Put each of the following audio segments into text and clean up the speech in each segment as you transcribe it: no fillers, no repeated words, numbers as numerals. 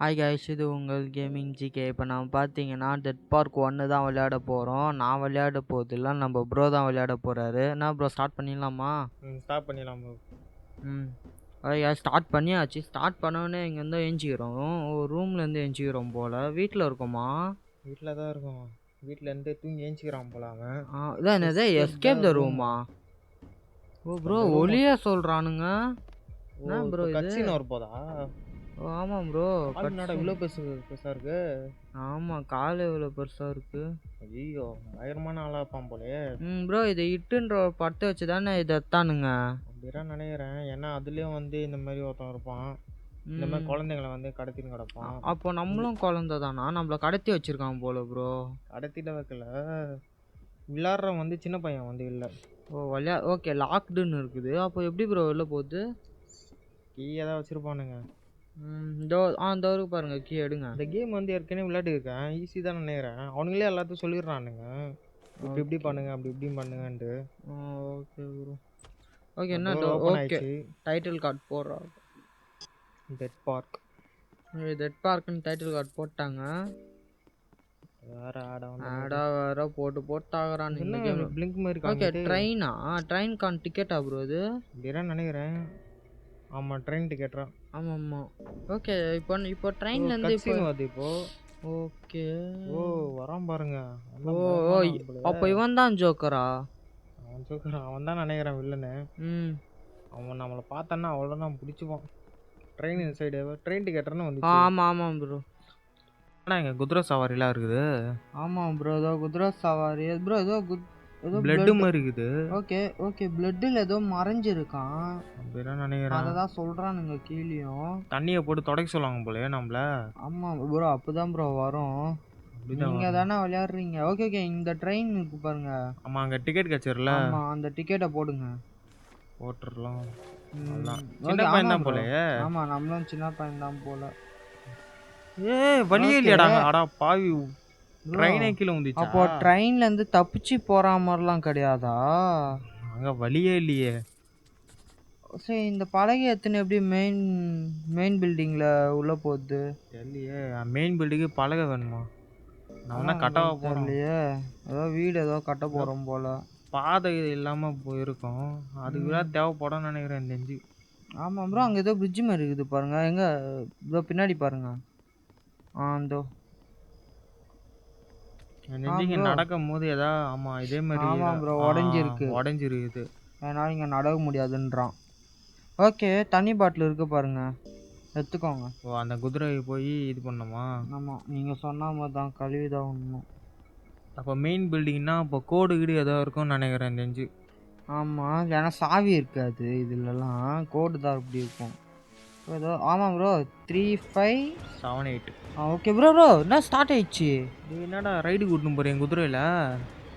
Hi guys, இது உங்கள் gaming GK. இப்போ நம்ம பார்த்தீங்கன்னா டெட் பார்க் 1 தான் விளையாட போகிறோம். நான் விளையாட போகிறதில்ல, நம்ம ப்ரோ தான் விளையாட போகிறாரு. என்ன ப்ரோ, ஸ்டார்ட் பண்ணிடலாமா? ஸ்டார்ட் பண்ணிடலாம் ப்ரோ. ஐயா, ஸ்டார்ட் பண்ணியாச்சு. ஸ்டார்ட் பண்ணோடனே இங்கேருந்து எழுஞ்சிக்கிறோம். ஒரு ரூம்லேருந்து எழுஞ்சிக்கிறோம் போல். வீட்டில் இருக்கோமா? வீட்டில் தான் இருக்கோம். வீட்டிலேருந்து தூங்கி ஏஞ்சிக்கிறான் போல அவன். இதான் என்னது, எஸ்கேப் த ரூமா? ஓ ப்ரோ, ஒளியா சொல்கிறானுங்க. என்ன ப்ரோ இது? கட்சின்னு ஒரு போதா? ஓ ஆமாம் ப்ரோ. என்னடா இவ்வளோ பெருசாக இருக்கு? ஆமாம், கால் எவ்வளோ பெருசாக இருக்கு. ஐயோ, பயங்கரமான ஆளாக இருப்பான் போலே. ப்ரோ, இதை இட்டுன்ற ஒரு படத்தை வச்சு தானே இதை எத்தானுங்க. அப்படிதான் நினைக்கிறேன். ஏன்னா அதுலேயும் வந்து இந்த மாதிரி ஒருத்தன் இருப்பான். இந்த மாதிரி குழந்தைங்களை வந்து கடத்தின்னு கிடப்பான். அப்போ நம்மளும் குழந்தை தானா? நம்மளை கடத்தி வச்சிருக்கான் போல ப்ரோ. கடத்திட்ட வைக்கல, விளாட்றவன் வந்து சின்ன பையன் வந்து இல்லை. ஓ ஓகே, லாக்டுன்னு இருக்குது. அப்போ எப்படி ப்ரோ வெளில போகுது? கீ ஏதாவது வச்சுருப்பானுங்க. இதோ இருக்கு பாருங்க, கீ எடுங்க. இந்த கேம் வந்து ஏற்கனவே விளையாடிருக்கேன். ஈஸி தான் நினைக்கிறேன். அவனுங்களே எல்லாத்தையும் சொல்லிடுறானுங்க, இப்படி இப்படி பண்ணுங்க அப்படி இப்படி பண்ணுங்கன்ட்டு. Okay bro. ஓகே, என்ன ஓகே, டைட்டில் கார்டு போடுறோம். Dead park. டெட் பார்க்னு டைட்டில் கார்டு போட்டாங்க. வேற ஆடா வேற போட்டாங்கறான் இந்த கேம். பிளிங்க் மாதிரி ஓகே, ட்ரெயினா? ட்ரெயின் கான் டிக்கெட்டா ப்ரோ இது? இப்படிதான் நினைக்கிறேன். ஆமாம், ட்ரெயின் டிக்கெட்ரா. ஆமாம். ஓகே, இப்போ ட்ரெயின்ல இருந்து இப்போ ஓகே. ஓ வரான் பாருங்க. ஓ அப்போ இவன் தான் ஜோக்கரா? அவன் ஜோக்கரா, அவன் தான் நினைக்கிறேன் வில்லனு. அவன் நம்மளை பார்த்தான்னா அவ்வளோதான் பிடிச்சிப்பான். ட்ரெயின் இந்த சைடு ட்ரெயின் டிக்கெட்னு வந்து. ஆமாம் ப்ரோ. ஆனால் இங்கே குதிரை சவாரிலாம் இருக்குது. ஆமாம் ப்ரோ, ஏதோ குதிரை சவாரி ப்ரோ. ஏதோ பிளட் மாதிரி இருக்குது. ஓகே பிளட்ல ஏதோ மறைஞ்சிருக்கான் அப்படிதான் நினைக்கிறேன். அததான் சொல்றானுங்க. கீழேயும் தண்ணியை போட்டு தொடக்க சொல்லுவாங்க போலயே நம்மள. ஆமா ப்ரோ, அப்பதான் ப்ரோ வரும். நீங்க தானே விளையாடுறீங்க. ஓகே, இந்த ட்ரெயின் இருக்கு பாருங்க. ஆமா, அங்க டிக்கெட் கச்சிரல. ஆமா, அந்த டிக்கெட்டை போடுங்க. போட்டுறலாம். சின்ன பையன் தான் போலயே. ஆமா, நம்மளும் சின்ன பையன் தான் போல. வழியே இல்லையாடா. அடா பாவி, ட்ரெயினே கீழே வந்துச்சு. அப்போ ட்ரெயின்ல இருந்து தப்பிச்சு போற மாதிரிலாம் கிடையாதா? அங்க வழியே இல்லையே. சரி, இந்த பலகை எத்தனை எப்படி மெயின் பில்டிங்ல உள்ள போகுது தெரியலையே. மெயின் பில்டிங்கு பலகை வேணுமா? நான் கட்டவா போறோம் இல்லையே. ஏதோ வீடு ஏதோ கட்ட போறோம் போல. பாதை இல்லாம போயிருக்கோம். அதுக்கு தான் தேவைப்படும் நினைக்கிறேன் தெரிஞ்சு. ஆமா ப்ரோ, அங்க ஏதோ பிரிட்ஜ் மாதிரி இருக்குது பாருங்க. எங்க இதோ பின்னாடி பாருங்க. இதோ இங்க நடக்கும் போது ஏதா. ஆமா, இதே மாதிரி. ஆமா ப்ரோ, உடஞ்சிருக்குது. அதனால இங்க நடக்க முடியாதுன்றான். ஓகே, தண்ணி பாட்டில் இருக்கு பாருங்க, எடுத்துக்கோங்க. ஓ, அந்த குதிரையை போய் இது பண்ணுமா? ஆமா, நீங்க சொன்ன மாதிரி தான், கழுவிதான் ஒண்ணும். அப்போ மெயின் பில்டிங்னா அப்போ கோடு கீடு ஏதோ இருக்கும்னு நினைக்கிறேன் தெரிஞ்சு. ஆமா, ஏன்னா சாவி இருக்காது இதுலலாம், கோடு தான் இப்படி இருக்கும் ஏதோ. ஆமாம் ப்ரோ, 3578. Okay bro. என்ன ஸ்டார்ட் ஆயிடுச்சு? என்னடா ரைடு கூட்டின்னு போறேன் குதிரையில?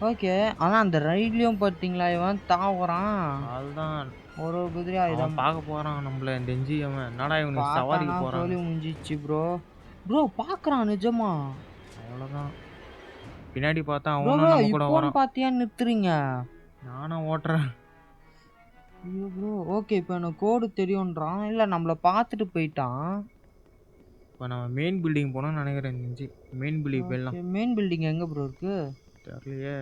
ஓகே, ஆனால் அந்த ரைட்லேயும் பார்த்தீங்களா இவன் தாவுறான். அதுதான் ஒரு குதிரையா இதான் பார்க்க போகிறான் நம்மள தெரிஞ்சு. அவன் என்னடா இவனுக்கு சவாரிக்கு போகிறான் சொல்லி முடிஞ்சிச்சு ப்ரோ பார்க்குறான் நிஜமா. அவ்வளோதான். பின்னாடி பார்த்தா அவனும் கூட வரான். பார்த்தியா நிறுத்துறீங்க? நானும் ஓட்டுறேன். ஐயோ ப்ரோ. ஓகே, இப்போ எனக்கு கோடு தெரியுன்றான். இல்லை, நம்மளை பார்த்துட்டு போயிட்டான். இப்போ நம்ம மெயின் பில்டிங் போனோம்னு நினைக்கிறேன் தெரிஞ்சு. மெயின் பில்டிங் போயிடலாம். மெயின் பில்டிங் எங்கே ப்ரோ இருக்கு? தெரியலையே.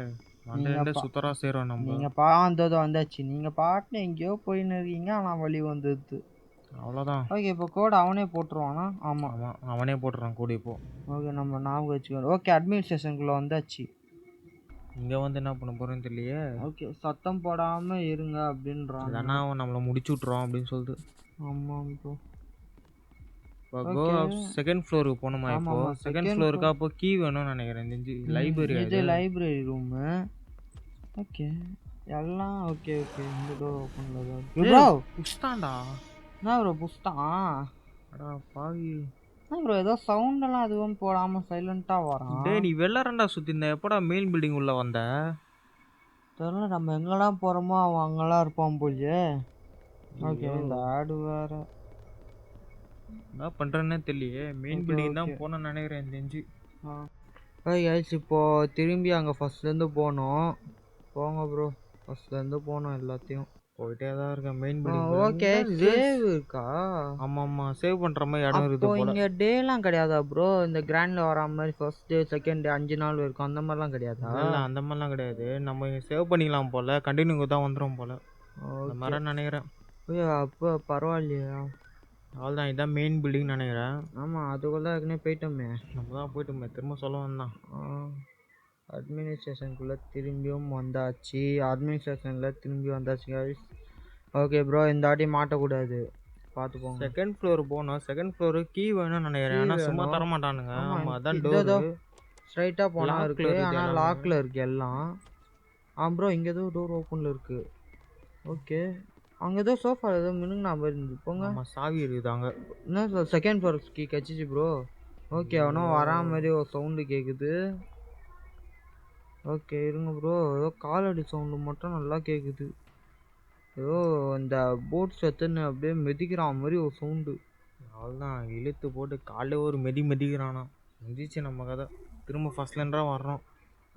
வந்து சுத்தரா சேரும் நம்ம. நீங்கள் வந்தாச்சு. நீங்கள் பாட்டுன்னு எங்கேயோ போயின்னு இருக்கீங்க, ஆனால் வழி வந்துடுது. அவ்வளோதான். ஓகே, இப்போ கோடு அவனே போட்டுருவானா? ஆமாம் அவனே போட்டுறான் கோடு இப்போ. ஓகே, நம்ம ஞாபகம் வச்சுக்கணும். ஓகே, அட்மினிஸ்ட்ரேஷனுக்குள்ளே வந்தாச்சு. இங்கே வந்து என்ன பண்ண போகிறேன்னு தெரியலையே. ஓகே, சத்தம் போடாமல் இருங்க அப்படின்றான். இல்லைன்னா அவன் நம்மளை முடிச்சு விட்ருவான் அப்படின்னு சொல்லிட்டு. ஆமாம் ப்ரோ. இப்போ செகண்ட் ஃப்ளோருக்கு போகணுமா? இப்போ செகண்ட் ஃப்ளோருக்கு அப்போ கீ வேணும்னு நினைக்கிறேன் தெரிஞ்சு. லைப்ரரி, இது லைப்ரரி ரூமு. ஓகே எல்லாம் ஓகே. இந்த டோர் ஓப்பன்ல தான் இருக்கு ப்ரோ. புஷ்டாண்டா. என்ன ப்ரோ புஷ்டான்? அடா பாவி. என்ன ப்ரோ, ஏதோ சவுண்ட் எல்லாம் எதுவும் போடாம சைலண்டா வரான். டேய், நீ வெள்ளரண்டா சுத்தி இருந்த, எப்படா மெயின் பில்டிங் உள்ள வந்த? தெரியல, நம்ம எங்கெல்லாம் போறோமோ அவன் அங்கெல்லாம் இருப்பான் போலியே. ஓகே, இந்த ஆடு வேற என்ன பண்றேன்னே தெரியலையே. மெயின் பில்டிங் தான் போனேன்னு நினைக்கிறேன் தெரிஞ்சு. இப்போ திரும்பி அங்கே ஃபர்ஸ்ட்லேருந்து போனோம். போங்க ப்ரோ, ஃபர்ஸ்ட்லேருந்து போனோம் எல்லாத்தையும். போயிட்டே தான் இருக்கேன் மெயின் ஓகே பில்டிங். சேவ் இருக்கா? ஆமா சேவ் பண்ற மாதிரி இடம் அப்போ இருக்குது போல. இங்க டேலாம் கிடையாதா ப்ரோ? இந்த கிராண்ட்ல வர மாதிரி ஃபர்ஸ்ட் டே செகண்ட் டே 5 நாள் இருக்கும் அந்த மாதிரிலாம் கிடையாதா? இல்ல அந்த மாதிரிலாம் கிடையாது. நம்ம சேவ் பண்ணிக்கலாம் போல. கண்டினியூ தான் வந்துரும் போல. அந்த மாதிரி நினைக்கிறேன். அப்போ பரவாயில்லையா? அவ்வளோதான் இதான் மெயின் பில்டிங் நினைக்கிறேன். ஆமா அதுக்குள்ள ஏற்கனவே போயிட்டோமே. நம்ம தான் போயிட்டோமே திரும்ப சொல்ல வந்தான். அட்மினிஸ்ட்ரேஷனுக்குள்ள திரும்பியும் வந்தாச்சு. அட்மினிஸ்ட்ரேஷனில் திரும்பி வந்தாச்சு guys. ஓகே ப்ரோ இந்த வாட்டி மாட்டக்கூடாது பார்த்துப்போங்க. செகண்ட் ஃப்ளோர் போனோம். செகண்ட் ஃப்ளோர் கீ வேணும்னு நினைக்கிறேன். ஆனால் சும்மா தர மாட்டானுங்க. ஆமாம் அதான் டோர் டோர் ஸ்ட்ரைட்டாக போனால் Lockல இருக்குது இருக்கு ஆனால் எல்லாமே. லாக்கில் இருக்குது எல்லாம். ப்ரோ இங்கே ஏதோ டோர் ஓப்பனில் இருக்குது. ஓகே அங்கே ஏதோ சோஃபா ஏதோ மினுங்கண்ணா மாதிரி இருந்து போங்க. ஆமாம் சாவி இருக்குது அங்கே. என்ன செகண்ட் ஃப்ளோர் கீ கச்சிச்சு ப்ரோ. ஓகே அவனும் வரா மாதிரி ஒரு சவுண்டு கேட்குது. ஓகே இருங்க ப்ரோ ஏதோ காலடி சவுண்டு மட்டும் நல்லா கேட்குது. ஏதோ இந்த போட்ஸ் எத்தனை அப்படியே மிதிக்கிறான் மாதிரி ஒரு சவுண்டு. அவ்வளோதான் இழுத்து போட்டு காலைல ஒரு மிதிக்கிறானா. மிதிச்சு நம்ம கதை திரும்ப ஃபர்ஸ்ட்லேருந்தான் வர்றோம்.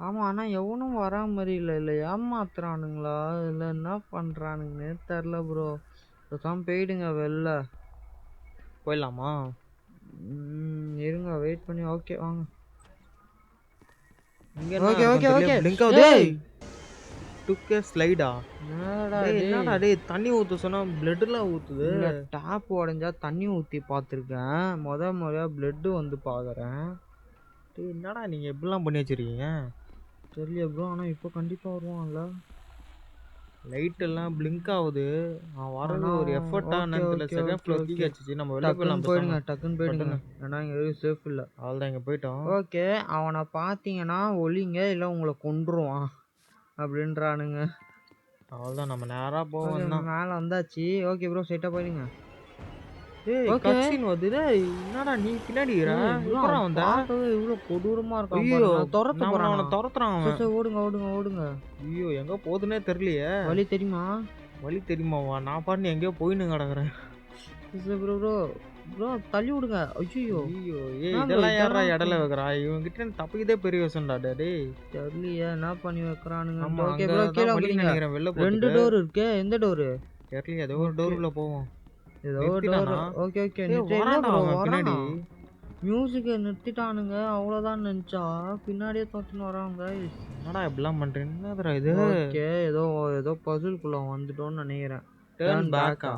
ஆமாம் ஆனால் எவனும் வரா மாதிரி இல்லை ஏமாத்துறானுங்களா இல்லை என்ன பண்ணுறானுங்கன்னே தெரில ப்ரோ. பேசாமல் போயிடுங்க வெளில. போயிடலாமா? இருங்க வெயிட் பண்ணி. ஓகே வாங்க. ஓகே ஓகே ஓகே லிங்க் ஆகுது. டுக் ஸ்லைடா. என்னடா டேய் தண்ணி ஊற்ற சொன்னால் பிளட்டுலாம் ஊற்றுது. டேப் உடஞ்சா தண்ணி ஊற்றி பார்த்துருக்கேன். முறையாக பிளட்டு வந்து பார்க்குறேன். என்னடா நீங்கள் எப்படிலாம் பண்ணி வச்சுருக்கீங்க தெரியல ப்ரோ. ஆனால் இப்போ கண்டிப்பாக வருவான்ல. லைட் எல்லாம் பிளிங்க் ஆகுது. வரது ஒரு எஃபர்ட்டாக என்னன்னு செகண்ட் ஃப்ளோர் கீ வச்சுச்சு. நம்ம வெளில போயிடலாம். போயிடுங்க டக்குன்னு போயிடுங்க. ஏன்னா இங்கே எதுவும் சேஃப் இல்லை. அவ்வளோதான் இங்கே போயிட்டோம். ஓகே அவனை பார்த்தீங்கன்னா ஒளிங்க இல்லை உங்களை கொன்றுவான் அப்படின்றானுங்க. அவ்வளோதான் நம்ம நேராக போவோம். மேலே வந்தாச்சு. ஓகே ப்ரோ ஸ்ட்ரைட்டாக போயிடுங்க. என்னடா நீ பின்னாடி இவ்வளோ கொடூரமா இருக்கான். துரத்துறான். ஓடுங்க ஓடுங்க ஓடுங்க. ஐயோ எங்க போகுதுன்னே தெரியலையே. வழி தெரியுமா? வழி தெரியுமாவா? நான் பாட்டு எங்கேயோ போயின்னு கிடக்குறேன். ப்ரோ ப்ரோ ப்ரோ தள்ளி விடுங்க. ஐயோ ஐயோ இதெல்லாம் யாரா இடல வைக்கிறா? இவங்கிட்ட தப்பிக்கதே பெரிய விஷயம்டா. டேய் தெரியலையே என்ன பண்ணி வைக்கிறானுங்க. ஓகே ப்ரோ கீழே நினைக்கிறேன். வெளில 2 டோர் இருக்கு. எந்த டோரு தெரியல. ஏதோ ஒரு டோருக்குள்ள போவோம். ஏதோ டோர். ஓகே ஓகே பின்னாடி மியூசிக்கை நிறுத்திட்டானுங்க. அவ்வளோதான் நினச்சா பின்னாடியே தோத்துன்னு வராங்க. என்னடா இப்படிலாம் பண்ணுறேன்? என்னதுடா இது? ஓகே ஏதோ பசில்குள்ளே வந்துட்டோன்னு நினைக்கிறேன். டர்ன் பேக்கா?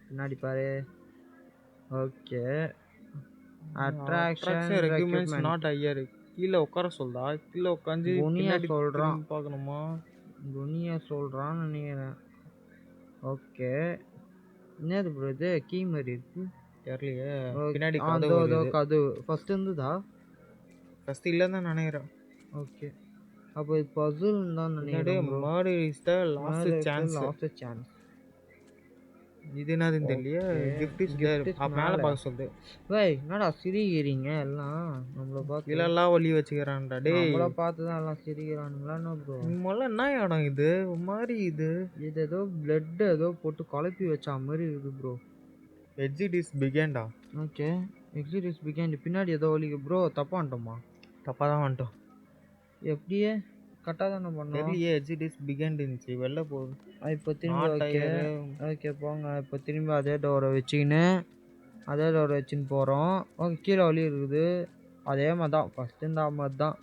பின்னாடி பாரு. Okay attraction requirements not higher. கீழே உட்கார சொல்றா. கீழே உட்காந்து பின்னாடி சொல்கிறான். பார்க்கணுமா? குனியா சொல்கிறான்னு நினைக்கிறேன். ஓகே என்னது ப்ரோ இது? கீ மாதிரி இருக்கு. தெரியலையே. பின்னாடி கதவு ஃபர்ஸ்ட் இருந்துதா? ஃபர்ஸ்ட் இல்லைன்னு தான் நினைக்கிறேன். ஓகே அப்போ இது பசில் தான் நினைக்கிறேன். Murder is the last chance. இது என்னதுன்னு தெரியலையே. Gift is there. மேலே பார்க்க சொல்லுது. வேய் என்னடா சிரிக்கிறீங்க எல்லாம்? நம்மள பார்த்து கீழெல்லாம் ஒலி வச்சுக்கிறான்டா. டேய் நம்மள பார்த்து தான் எல்லாம் சிரிக்கிறானுங்களா என்ன ப்ரோ? முதல்ல என்ன இடம் இது? ஒரு மாதிரி இது ஏதோ பிளட் ஏதோ போட்டு குழப்பி வச்ச மாதிரி இருக்கு ப்ரோ. எக்ஸிட் இஸ் பிகேண்டா. Okay exit is behind. பின்னாடி ஏதோ ஒலிக்கு ப்ரோ. தப்பா வந்துட்டோமா? தப்பாக தான் வந்துட்டோம். எப்படியே கரெக்டாக தானே பண்ணோம். தெரியலையே. எக்ஸிட் இஸ் பிகேண்ட் இருந்துச்சு. வெளில போகுது. இப்போ திரும்பி ஓகே போங்க. இப்போ திரும்பி அதே டோரை வச்சுக்கின்னு போகிறோம். ஓகே கீழே வழி இருக்குது. அதே மாதிரி தான் ஃபஸ்ட்டு இந்த மாதிரி தான்.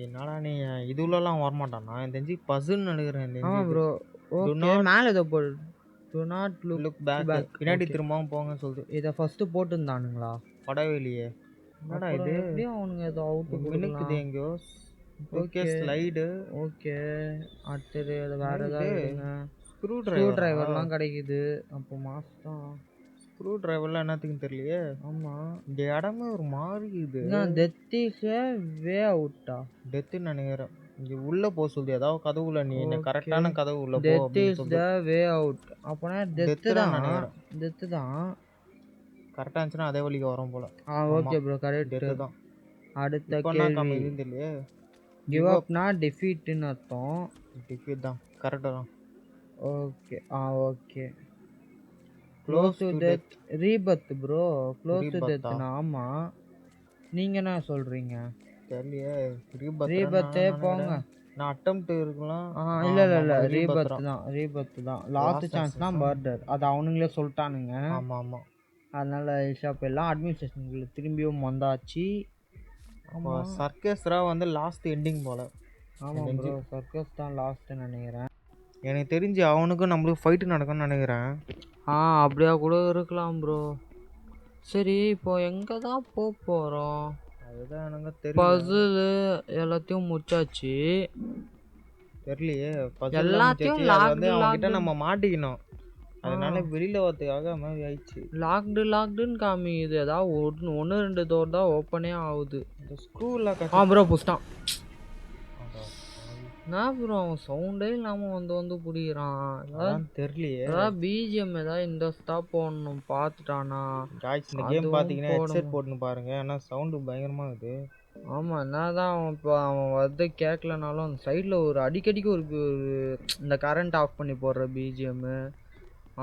என்னடா நீ இதுலலாம் வரமாட்டானா? இந்த தெரிஞ்சு பசுன்னு நினைக்கிறேன். ஆமாம் ப்ரோ. ஓகே மேலே ஏதோ போடு. Do not look back. பின்னாடி திரும்பவும் போங்க சொல்லுது. இதை ஃபஸ்ட்டு போட்டுருந்தானுங்களா? படவேலையே. என்னடா இது? எப்படியும் அவனுங்க ஏதோ அவுட்டு மினுக்குது எங்கேயோ. Okay slide. ஓகே அடுத்தது வேற ஏதாவது ஸ்க்ரூ டிரைவர்லாம் கிடைக்குது. அப்போ மாஸ்தான். ஸ்க்ரூ டிரைவர்லாம் என்னத்துக்குன்னு தெரியலையே. ஆமாம் இந்த இடமே ஒரு மாதிரி இது. டெத் இஸ் வே அவுட்டா? டெத்துன்னு நினைக்கிறேன். இங்கே உள்ளே போக சொல்லுது. ஏதாவது கதவுல நீ என்ன கரெக்டான கதவு உள்ள போ. Death is the way out. அப்போனா டெத்து தான் நினைக்கிறேன். டெத்து தான் கரெக்டாக இருந்துச்சுன்னா அதே வழிக்கு வரும் போல. Okay bro correct. டெத்து தான். அடுத்த கேள்வி தெரியலையே. கிவ் அப்னா டிஃபீட்னு அர்த்தம். டிஃபீட் தான். கரெக்டாக தான். Okay okay close to death rebirth bro. Close to டெத்னா ஆமாம். நீங்கள் என்ன சொல்கிறீங்க? தெரியலையே. ரீபர்த்தே போங்க. நான் அட்டெம்ப்ட் இருக்கலாம். இல்ல ரீபர்த் தான் லாஸ்ட் சான்ஸ்னா மர்டர். அது அவனுங்களே சொல்லிட்டானுங்க. ஆமா அதனால ஈஸியா போயிடலாம். அட்மினிஸ்ட்ரேஷனுக்குள்ள திரும்பியும் வந்தாச்சு. ஆமா சர்க்கஸ்ரா வந்து லாஸ்ட் எண்டிங் போல. ஆமா ப்ரோ சர்க்கஸ் தான் லாஸ்ட்னு நினைக்கிறேன். எனக்கு தெரிஞ்சு அவனுக்கும் நம்மளுக்கு ஃபைட் நடக்கும்னு நினைக்கிறேன். அப்படியா கூட இருக்கலாம் ப்ரோ. சரி இப்போ எங்கே தான் போகிறோம்? அதுதான் எனக்கு தெரியல. பசில் எல்லாத்தையும் முடிச்சாச்சு. தெரியலையே எல்லாத்தையும் வந்து அவங்ககிட்ட நம்ம மாட்டிக்கணும். அதனால வெளியில வரதுக்காக மாதிரி ஆயிடுச்சு. லாக்டுன்னு காமிக்குது. ஏதாவது 1-2 டோர் தான் ஓப்பனே ஆகுது. இந்த ஸ்க்ரூல ப்ரோ புஷ்டான். நான் ப்ரோ அவன் சவுண்டே இல்லாமல் வந்து பிடிக்கிறான். தெரியலையே. ஏதாவது பிஜிஎம் ஏதாவது இந்த ஸ்டாப் போடணும் பார்த்துட்டானா. இந்த கேம் பார்த்தீங்கன்னா ஹெட்செட் போட்டுன்னு பாருங்க. ஏன்னா சவுண்டு பயங்கரமாக இருக்குது. ஆமாம் என்னதான் அவன் இப்போ அவன் வந்து கேட்கலனாலும் அந்த சைடில் ஒரு அடிக்கடிக்கு ஒரு இந்த கரண்ட் ஆஃப் பண்ணி போடுற பிஜிஎம்மு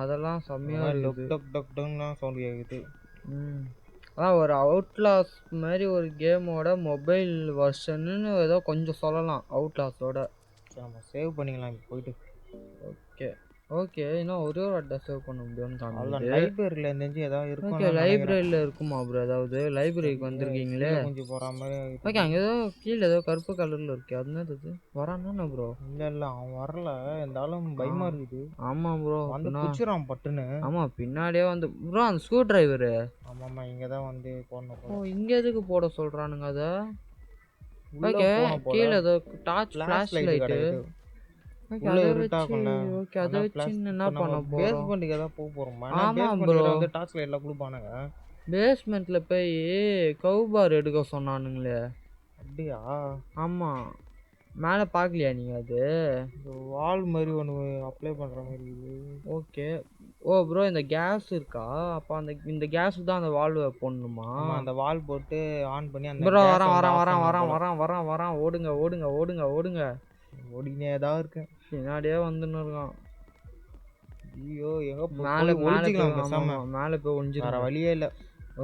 அதெல்லாம் செம்மையாக டொக்டொக்டொக்டொக்லாம் சவுண்டு கேட்குது. அதான் ஒரு அவுட்லாஸ் மாதிரி ஒரு கேமோட மொபைல் வெர்ஷன்னு ஏதோ கொஞ்சம் சொல்லலாம் அவுட்லாஸோட. நம்ம சேவ் பண்ணிக்கலாம் இப்போ போயிட்டு. ஓகே இன்னும் ஒரே ஒரு அட்ரஸ் சேவ் பண்ண முடியும்னு காமிக்குது. லைப்ரரியில் இருந்துச்சு ஏதாவது இருக்கும். ஓகே லைப்ரரியில் இருக்குமா ப்ரோ? ஏதாவது லைப்ரரிக்கு வந்திருக்கீங்களே கொஞ்சம் போகிற மாதிரி. ஓகே அங்கே ஏதோ கீழே ஏதோ கருப்பு கலரில் இருக்கு. அது என்னது வரானா ப்ரோ? இல்லை அவன் வரல. இருந்தாலும் பயமாக இருக்குது. ஆமாம் ப்ரோ வந்து பிடிச்சிடான் பட்டுன்னு. ஆமாம் பின்னாடியே வந்து ப்ரோ அந்த ஸ்க்ரூ டிரைவரு. ஆமாம்மா இங்கே தான் வந்து போடணும். இங்கே எதுக்கு போட சொல்கிறானுங்க அதை? ஓகே கீழே ஏதோ டார்ச் ஃப்ளாஷ் லைட்டு. உள்ள இருட்டாக்கும்ல. ஓகே அதை வச்சு என்ன பண்ண போறோம்? பேஸ்மென்ட்க்கு ஏதாவது போக போறோம். ஆமா ப்ரோ வந்து டார்ச் லைட்ல குடுப்பானுங்க. பேஸ்மென்ட்ல போய் கவ் பார் எடுக்க சொன்னானுங்களே. அப்படியா? ஆமா மேலே பார்க்கலையா நீங்க? அது வால் மாதிரி ஒன்று அப்ளை பண்ற மாதிரி. ஓகே ப்ரோ இந்த கேஸ் இருக்கா? அப்போ இந்த கேஸுக்கு தான் அந்த வால்வை போடணுமா? அந்த வால் போட்டு ஆன் பண்ணி அந்த ப்ரோ வரேன் ஓடுங்க ஓடினே தான் இருக்கேன். பின்னாடியே வந்துன்னு இருக்கான். ஐயோ எங்க மேலே ஒளிஞ்சிக்கலாம் பேசாம. மேலே போய் ஒளிஞ்சிரு. வேற வழியே இல்லை.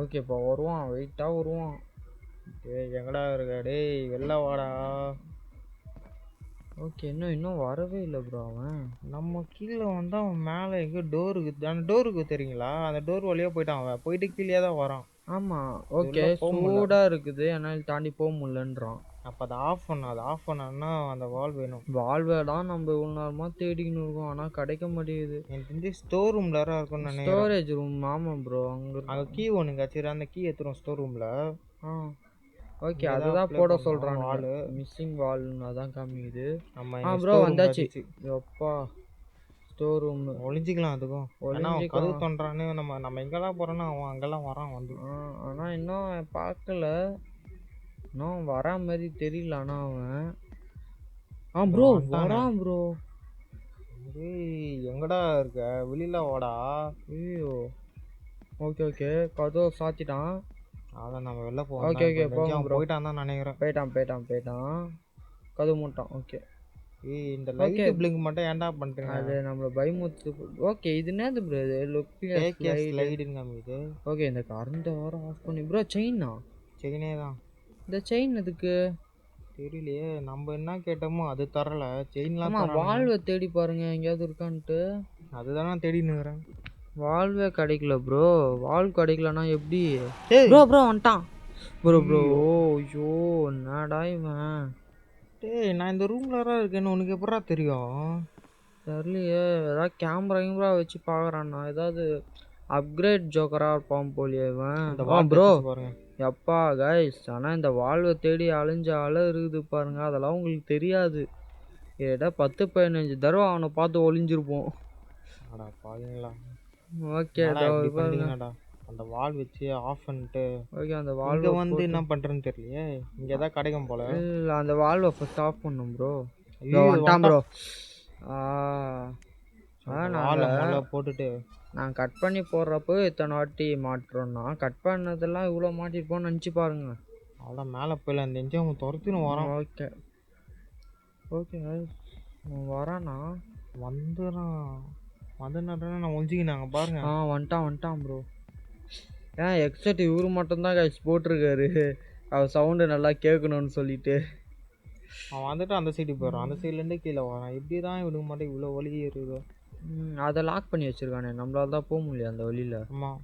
ஓகே இப்போ வருவான். வெயிட்டாக வருவான். டேய் எங்கடா இருக்க? டேய் வெளில வாடா. ஓகே இன்னும் வரவே இல்லை ப்ரோ. அவன் நம்ம கீழே வந்து அவன் மேலே எங்கேயோ டோருக்கு அந்த டோருக்கு தெரியுங்களா? அந்த டோர் வழியாக போயிட்டான். அவன் போயிட்டு கீழே தான் வரான். ஆமாம் ஓகே சூடாக இருக்குது என்னால் தாண்டி போக முடியலன்றான். அப்போ அதை ஆஃப் பண்ணா அந்த வால் வேணும். வால்வை தான் நம்ம இவ்வளோ நேரமாக தேடிக்கின்னு இருக்கோம். ஆனால் கிடைக்க மாட்டேங்குது. எனக்கு தெரிஞ்சு ஸ்டோர் ரூமில் இருக்கும்னு நினைக்கிறேன். Storage room. ஆமாம் ப்ரோ அங்கே கீ ஒன்று கச்சிரு. அந்த கீ எடுத்துரும் ஸ்டோர் ரூமில். ஓகே அதுதான் போட சொல்கிறான். வால் மிஸ்ஸிங் வால்னு அதான் காமிக்குது. ப்ரோ வந்தாச்சு. எப்பா ஸ்டோர் ரூம் ஒளிஞ்சிக்கலாம். அதுக்கும் கதவு தோன்றான்னு நம்ம எங்கெல்லாம் போகிறோன்னா அவன் அங்கெல்லாம் வரான் வந்து. ஆனால் இன்னும் பார்க்கல. இன்னும் வரா மாதிரி தெரியல. ஆனால் அவன் ப்ரோ வரான் ப்ரோ. எங்கடா இருக்க? வெளியில வாடா. ஐயோ ஓகே கதவை சாத்திட்டான். அதான் நம்ம வெளில போவோம். ஓகே போயிட்டான் தான் நினைக்கிறேன். போயிட்டான் கதவு மூட்டான். ஓகே இந்த லைட் பிளிங்க் மட்டும் ஏன்டா பண்றீங்க? அது நம்மள பயமுத்து. ஓகே இது என்னது ப்ரோ? இது லுக் ஸ்லைடுங்க இது. ஓகே இந்த கரண்ட் வர ஆஃப் பண்ணி ப்ரோ. செயினே தான். இந்த செயின் எதுக்கு தெரியலையே. நம்ம என்ன கேட்டோமோ அது தரல. செயின்லாம் வால்வை தேடி பாருங்க எங்கேயாவது இருக்கான்ட்டு. அதுதான் நான் தேடின்னு இருக்கிறேன். வால்வே கிடைக்கல ப்ரோ. வால் கிடைக்கலன்னா எப்படி? ப்ரோ வந்துட்டான் ப்ரோ. ஐயோ என்னடா இவன்? டேய் நான் இந்த ரூம்ல இருக்கேன்னு உனக்கு எப்படா தெரியும்? தெரியலையே. ஏதாவது கேமரா வச்சு பார்க்குறான்னா ஏதாவது அப்கிரேட் ஜோக்கரா இருப்பான் போலியே இவன். ப்ரோ எப்பா கைஸ் ஆனால் இந்த வால்வை தேடி அழிஞ்ச இருக்குது பாருங்க. அதெல்லாம் உங்களுக்கு தெரியாது. ஏடா 10-15 தடவை அவனை பார்த்து ஒளிஞ்சிருப்போம். ஓகே அந்த வால் வச்சு ஆஃப் பண்ணிட்டு. ஓகே அந்த வால்வை வந்து என்ன பண்றேன்னு தெரியலையே. இங்கே ஏதாவது கிடைக்கும் போல. இல்லை அந்த வால்வை ஃபர்ஸ்ட் ஆஃப் பண்ணும் ப்ரோ. வந்துட்டான் ப்ரோ. போட்டுட்டு நான் கட் பண்ணி போடுறப்போ இத்தனை வாட்டி மாட்டுறோன்னா கட் பண்ணதெல்லாம் இவ்வளோ மாட்டிருப்போம்னு நினச்சி பாருங்க. அவ்வளோ மேலே போயில அந்த எஞ்சி அவன் துரத்தின்னு வரான். ஓகே வரானா? வந்துடுறான் நான் ஒழிஞ்சிக்கினாங்க பாருங்க. வந்துட்டான் ப்ரோ. எக்ஸட் இவரு மட்டும்தான் கைஸ் போட்டிருக்காரு. அவர் சவுண்டு நல்லா கேட்கணும்னு சொல்லிட்டு. அவன் வந்துட்டு அந்த சைடு போயிடுறான், அந்த சைட்லேருந்தே கீழே வரான். எப்படி தான் இவனுக்கு மட்டும் இவ்வளோ வழி இருக்குதோ. அதை லாக் பண்ணி வச்சிருக்கானே, நம்மளால தான் போக முடியல அந்த வழியில். ஆமாம்.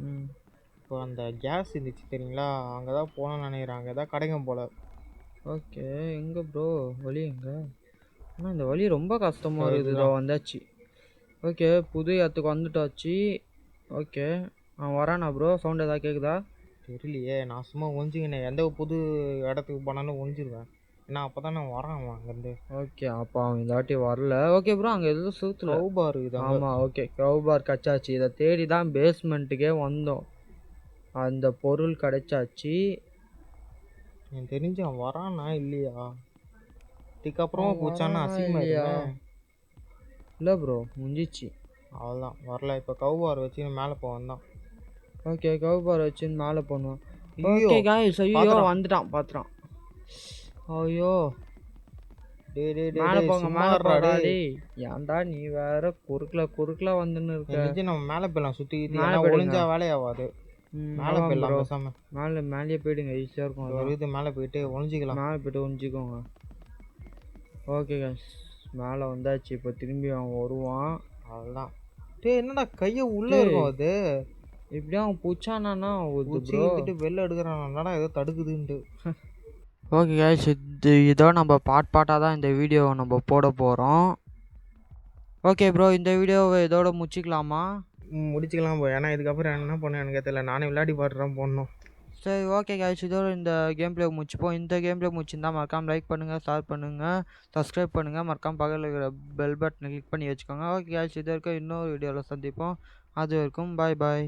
ம் இப்போ அந்த கேஸ் இருந்துச்சு தெரியுங்களா, அங்கே தான் போகணும்னு நினைக்கிறேன். அங்கே தான் கிடைக்கும் போல். ஓகே, எங்கே ப்ரோ வழி எங்கே? ஆனால் இந்த வழி ரொம்ப கஷ்டமாக இருக்குது. இதோ வந்தாச்சு. ஓகே, புது இடத்துக்கு வந்துட்டாச்சு. ஓகே, அவன் வரானா ப்ரோ? சவுண்ட் எதாவது கேட்குதா? தெரியலையே, நான் சும்மா ஒழிஞ்சிக்கினேன். எந்த புது இடத்துக்கு போனாலும் ஒழிஞ்சிருவேன். ஏன்னா அப்போ தான் நான் வரேன் அவன் அங்கேருந்து. ஓகே, அப்போ அவன் இந்த வாட்டி வரல. ஓகே ப்ரோ, அங்கே எதுவும் சுற்றுல பார் இது. ஆமாம், ஓகே, பார் கச்சாச்சு. இதை தேடி தான் பேஸ்மெண்ட்டுக்கே வந்தோம். அந்த பொருள் கிடைச்சாச்சு. எனக்கு தெரிஞ்சு அவன் வரானா இல்லையா? இதுக்கப்புறமா பூச்சானா அசிங்கமா இல்லையா? இல்லை ப்ரோ, முடிஞ்சிச்சு. அவ்வளோதான், வரல. இப்போ கவுபார் வச்சு மேலே போவான் தான். ஓகே, கவுபார் வச்சு மேலே போனோம். ஓகே காய்ஸ், ஐயோ வந்துட்டான், பார்த்துட்டான். ஐயோ, மேலே போங்க, மேலே போடா. டேய் ஏன்டா நீ வேற குறுக்கில் வந்துன்னு இருக்க? நம்ம மேலே போயிடலாம் சுற்றி. ஒளிஞ்சா வேலையாகாது. மேலே போயிடலாம் பேசாம. மேலேயே போயிடுங்க, ஈஸியாக இருக்கும். ஒரு இது மேலே போயிட்டு ஒளிஞ்சிக்கலாம். மேலே போயிட்டு ஒழிஞ்சிக்கோங்க. ஓகே காய்ஸ், மேலே வந்தாச்சு. இப்போ திரும்பி அவன் வருவான். அவ்வளோதான். டேய் என்னடா கையை உள்ளே இருக்கும் அது? இப்படியே அவன் பூச்சானா வெளில எடுக்கிறான்டா, ஏதோ தடுக்குதுன்ட்டு. ஓகே காய்ஸ், இதோ நம்ம பார்ட்டாக தான் இந்த வீடியோவை நம்ம போட போகிறோம். ஓகே ப்ரோ, இந்த வீடியோவை இதோட முடிச்சிக்கலாமா? முடிச்சிக்கலாம் ப்ரோ. ஏன்னா இதுக்கப்புறம் என்ன பண்ண எனக்கு தெரியல. நானே விளையாடி பாட்டுறான் போடணும். சரி, ஓகே காய்ஸ், இதோட இந்த கேம் பிளே முடிச்சுப்போம். இந்த கேம் பிளே முடிச்சிருந்தா மறக்காமல் லைக் பண்ணுங்கள், ஷேர் பண்ணுங்கள், சப்ஸ்கிரைப் பண்ணுங்கள். மறக்காமல் பக்கத்தில் இருக்கிற பெல் பட்டனை கிளிக் பண்ணி வச்சுக்கோங்க. ஓகே காய்ஸ், இது வரைக்கும் இன்னொரு வீடியோவில் சந்திப்போம். அது வரைக்கும் பாய் பாய்.